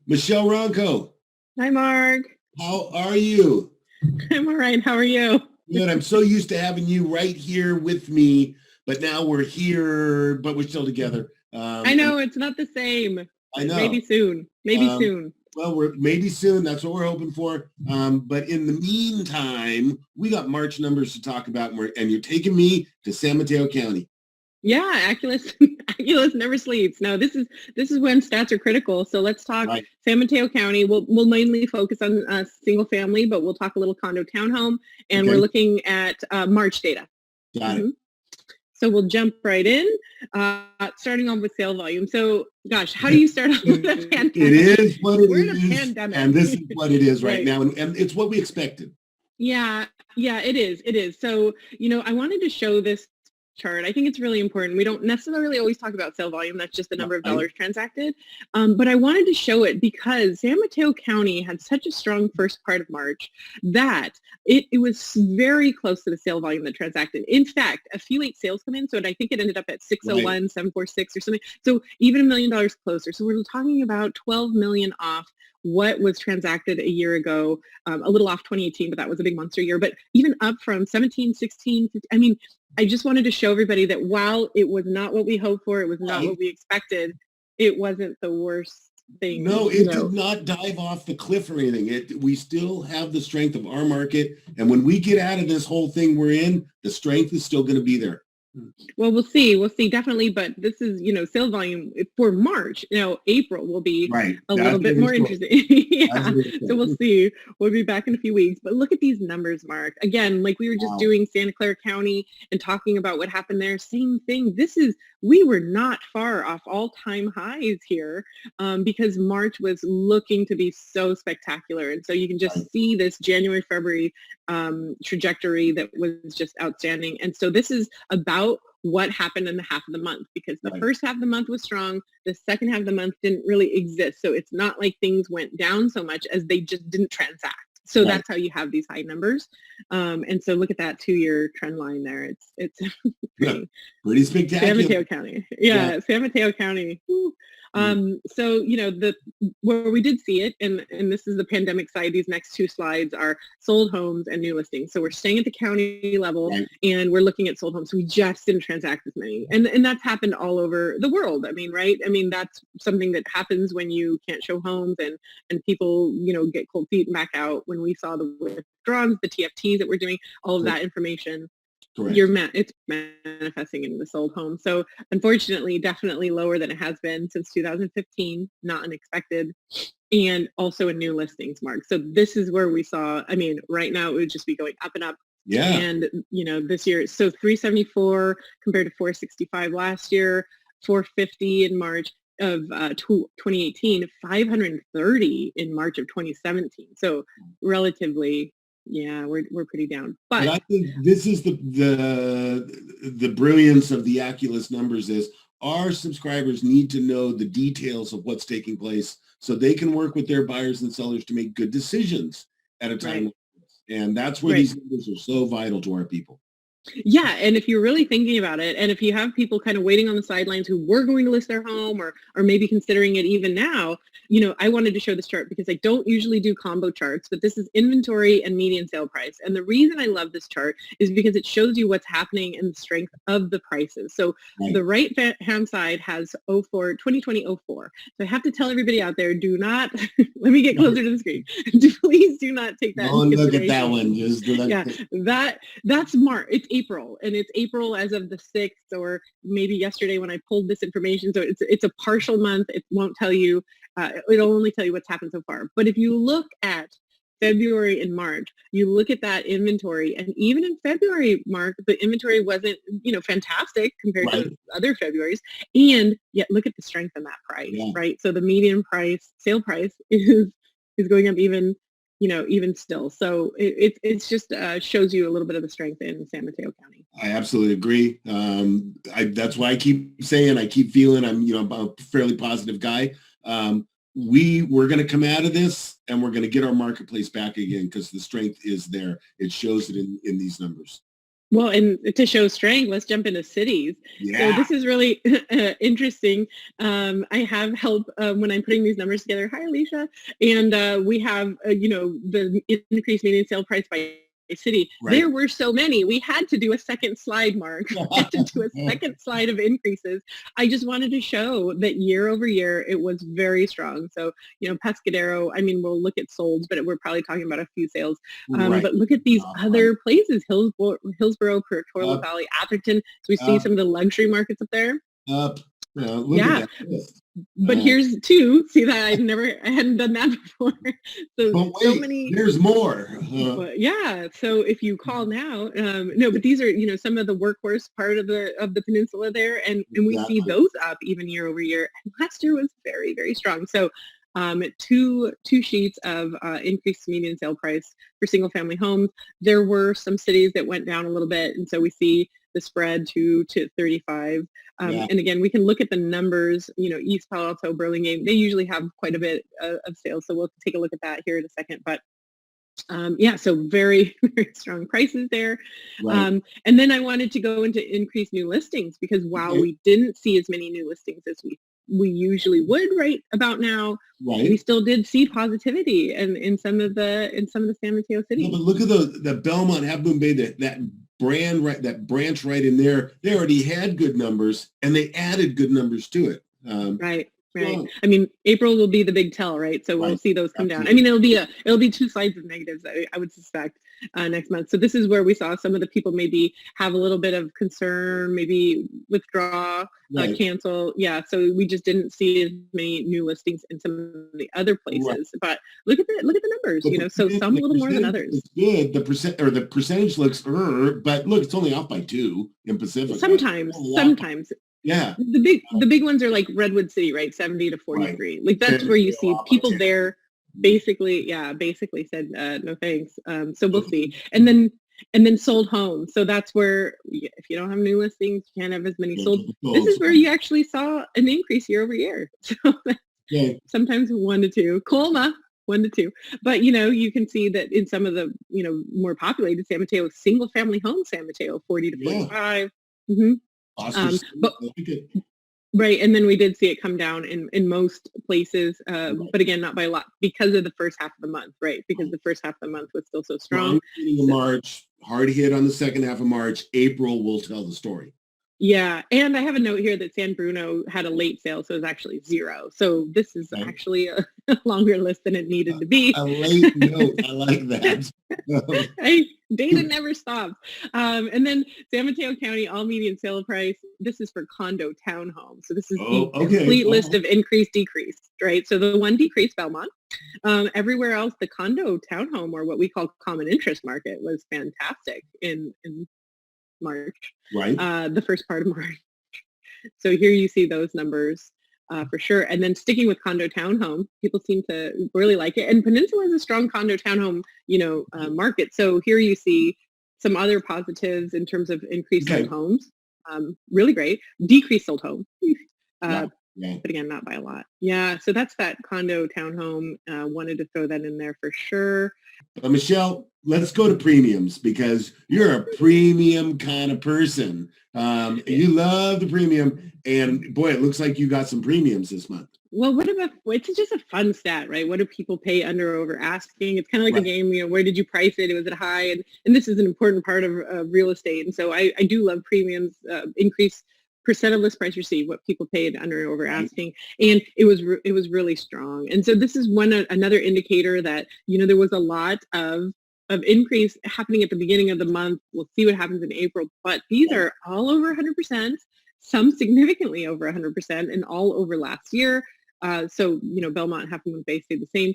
Michelle Ronco, Hi, Mark. how are you? I'm all right. How are you? Good. I'm so used to having you right here with me, but now we're here, but we're still together. I And know it's not the same. I Maybe know. soon. Maybe Um, soon. well, we're maybe soon. That's what we're hoping for. But in the meantime, we got March numbers to talk about, and you're taking me to San Mateo County. Yeah, Aculus, Aculus never sleeps. No, this is when stats are critical. So let's talk Right. San Mateo County. We'll mainly focus on single family, but we'll talk a little condo townhome, and we're Okay. looking at March data. Got hmm it. So we'll jump right in, starting off with sale volume. So, gosh, how do you start off with a It pandemic? is what it We're in a is, and pandemic, this is what it is right right? now, and it's what we expected. Yeah, yeah, it is. It is. So, I wanted to show this chart. I think it's really important. We don't necessarily always talk about sale volume. That's just the number of Right. dollars transacted. But I wanted to show it because San Mateo County had such a strong first part of March that it was very close to the sale volume that transacted. In fact, a few late sales come in. So I think it ended up at Right. 601, 746 or something. So even $1 million closer. So we're talking about 12 million off what was transacted a year ago, a little off 2018, but that was a big monster year. But even up from 17, 16, 15, I mean, I just wanted to show everybody that while it was not what we hoped for, it was not Right. what we expected, it wasn't the worst thing, No, it did not dive off the cliff or anything. We still have the strength of our market, and when we get out of this whole thing we're in, the strength is still going to be there. Well, we'll see. We'll see, definitely. But this is, sales volume for March. April will be Right. a That's little a bit different more story. interesting. That's a Yeah. different So we'll story. see. We'll be back in a few weeks. But look at these numbers, Mark. Again, like we were just Wow. doing Santa Clara County and talking about what happened there. Same thing. We were not far off all-time highs here, because March was looking to be so spectacular. And so you can Right. just see this January, February trajectory that was just outstanding. And so this is about what happened in the half of the month, because the Right. first half of the month was strong. The second half of the month didn't really exist. So it's not like things went down so much as they just didn't transact. So Right. that's how you have these high numbers. And so look at that 2-year trend line there. It's Yeah. pretty. Pretty San spectacular. Mateo County. Yeah. Yeah, San Mateo County. Woo. Mm. So the where we did see it, and this is the pandemic side. These next two slides are sold homes and new listings. So we're staying at the county level, Right. and we're looking at sold homes. So we just didn't transact as many, and that's happened all over the world. I mean, right? I mean, that's something that happens when you can't show homes, and people get cold feet and back out. When we saw the withdrawals, the TFTs that we're doing, all of that information Correct. it's manifesting in the sold home. So unfortunately, definitely lower than it has been since 2015, not unexpected, and also in new listings, Mark. So this is where we saw, I mean, right now it would just be going up and up. Yeah. And, this year, so 374 compared to 465 last year, 450 in March of 2018, 530 in March of 2017. So relatively, yeah, we're pretty down. But But I think this is the brilliance of the Aculus numbers is our subscribers need to know the details of what's taking place so they can work with their buyers and sellers to make good decisions at a time right. like this. And that's where Right. these numbers are so vital to our people. Yeah, and if you're really thinking about it, and if you have people kind of waiting on the sidelines who were going to list their home or maybe considering it even now, I wanted to show this chart because I don't usually do combo charts, but this is inventory and median sale price. And the reason I love this chart is because it shows you what's happening in the strength of the prices. So Right. the right hand side has 2020-04. So I have to tell everybody out there, do not, let me get closer to the screen. Please do not take that into Don't look at that consideration. one. Just look. Yeah, that's March. It's April, and it's April as of the 6th, or maybe yesterday when I pulled this information. So it's a partial month. It won't tell you. It'll only tell you what's happened so far. But if you look at February and March, you look at that inventory, and even in February, Mark, the inventory wasn't fantastic compared to Right. the other Februarys, and yet look at the strength in that price, Yeah. right? So the median price, sale price, is going up even still. So it's just shows you a little bit of the strength in San Mateo County. I absolutely agree. That's why I keep saying, I keep feeling I'm a fairly positive guy. We're going to come out of this and we're going to get our marketplace back again because the strength is there. It shows it in these numbers. Well, and to show strength, let's jump into cities. So Yeah. this is really interesting. I have help when I'm putting these numbers together. Hi, Alicia. And we have, the increased median sale price by city. Right. There were so many. We had to do a second slide, Mark. We had to do a second slide of increases. I just wanted to show that year over year, it was very strong. So, Pescadero, I mean, we'll look at solds, but we're probably talking about a few sales. Right. But look at these Right. other places, Hillsborough, Port Up, Valley, Atherton. So we see up, some of the luxury markets up there. up. Look at Yeah. that list. But here's two. See that I hadn't done that before. So But so wait, many. there's more. But yeah. So if you call now, no, but these are, some of the workhorse part of the peninsula there. And we see Exactly. those up even year over year. And last year was very, very strong. So two sheets of increased median sale price for single family homes. There were some cities that went down a little bit. And so we see the spread to 35. Yeah. And again, we can look at the numbers, East Palo Alto, Burlingame, they usually have quite a bit of sales. So we'll take a look at that here in a second. But so very, very strong prices there. Right. And then I wanted to go into increased new listings because while we didn't see as many new listings as we usually would right about now, we Right. still did see positivity in some of the San Mateo cities. No, but look at the Belmont Half Moon Bay, that brand, right, that branch right in there. They already had good numbers and they added good numbers to it. Right. Well, I mean, April will be the big tell, right? So we'll right. see those come down. I Absolutely. mean, it'll be two sides of negatives, I would suspect, next month. So this is where we saw some of the people maybe have a little bit of concern, maybe withdraw, Right. cancel. Yeah. So we just didn't see as many new listings in some of the other Right. places. But look at the numbers, But so some a little more than others. it's good. The percentage looks, but look, it's only off by 2 in Pacifica. Sometimes. Yeah. The big ones are like Redwood City, right? 70 to 43. Right. Like that's where you see people Yeah. there basically said no thanks. So we'll see. And then sold homes. So that's where if you don't have new listings, you can't have as many sold. This is where you actually saw an increase year over year. So sometimes 1 to 2. Colma 1 to 2. But you can see that in some of the more populated San Mateo, single family home San Mateo 40 to 45. Mm-hmm. But right, and then we did see it come down in most places, but again, not by a lot because of the first half of the month, right? Because the first half of the month was still so strong. Beginning of March, hard hit on the second half of March. April will tell the story. Yeah, and I have a note here that San Bruno had a late sale, so it was actually 0. So this is actually a longer list than it needed to be. A late note. I like that. Data never stops. And then San Mateo County, all median sale price. This is for condo townhomes. So this is the complete list of increase, decrease, right? So the one decrease, Belmont. Everywhere else, the condo townhome, or what we call common interest market, was fantastic in March, right? The first part of March. So here you see those numbers for sure. And then sticking with condo townhome, people seem to really like it. And Peninsula is a strong condo townhome, market. So here you see some other positives in terms of increased sold homes. Really great. Decreased sold home. But again, not by a lot. Yeah. So that's that condo townhome. Wanted to throw that in there for sure. Michelle, let's go to premiums because you're a premium kind of person. You love the premium, and boy, it looks like you got some premiums this month. Well, it's just a fun stat, right? What do people pay under or over asking? It's kind of like a game, where did you price it? Was it high? And this is an important part of real estate. And so I do love premiums, increase percent of list price received, what people paid under and over asking. And it was really strong. And so this is another indicator that, there was a lot of increase happening at the beginning of the month. We'll see what happens in April, but these are all over 100%, some significantly over 100%, and all over last year. So, Belmont, Half Moon Bay stayed the same.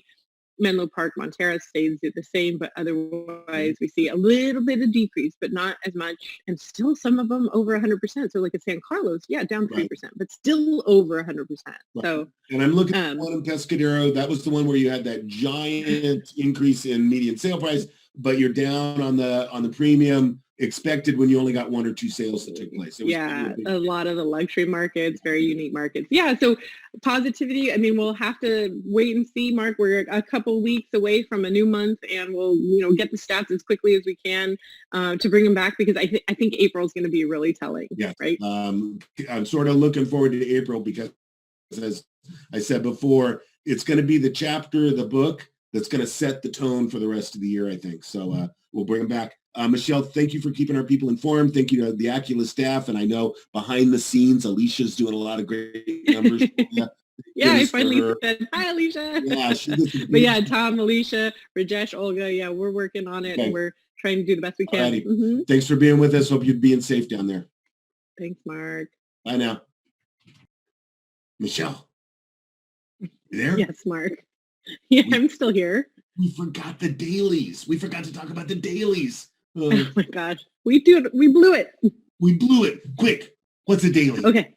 Menlo Park, Montera stays the same, but otherwise we see a little bit of decrease, but not as much. And still some of them over 100%. So like at San Carlos, down 3%, but still over 100%. Right. So, and I'm looking at one in Pescadero. That was the one where you had that giant increase in median sale price, but you're down on the premium. expected when you only got 1 or 2 sales that took place. It was Yeah, a lot of the luxury markets, very unique markets. Yeah, so positivity, I mean, we'll have to wait and see, Mark. We're a couple weeks away from a new month, and we'll, get the stats as quickly as we can to bring them back, because I think April is going to be really telling, Yes. right? I'm sort of looking forward to April because, as I said before, it's going to be the chapter of the book that's going to set the tone for the rest of the year, I think. So we'll bring them back. Michelle, thank you for keeping our people informed. Thank you to the Oculus staff. And I know behind the scenes, Alicia's doing a lot of great numbers for you. Yeah, I finally said, hi, Alicia. Yeah, But yeah, Tom, Alicia, Rajesh, Olga, yeah, we're working on it, and we're trying to do the best we can. Mm-hmm. Thanks for being with us. Hope you're being safe down there. Thanks, Mark. Bye now. Michelle, you there? Yes, Mark. Yeah, I'm still here. We forgot the dailies. We forgot to talk about the dailies. Oh my gosh. We blew it. We blew it. Quick. What's a daily? Okay.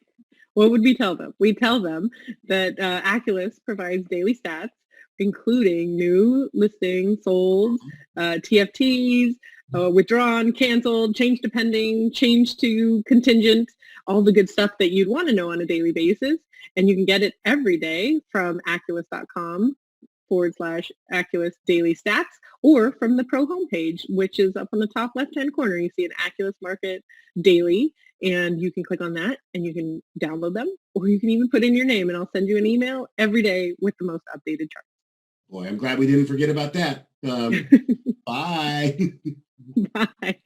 What would we tell them? We tell them that Oculus provides daily stats, including new listings, sold, TFTs, withdrawn, canceled, change to pending, change to contingent, all the good stuff that you'd want to know on a daily basis. And you can get it every day from Oculus.com/Oculus Daily Stats, or from the Pro homepage, which is up on the top left-hand corner. You see an Oculus Market Daily, and you can click on that and you can download them, or you can even put in your name, and I'll send you an email every day with the most updated charts. Boy, I'm glad we didn't forget about that. Bye. Bye.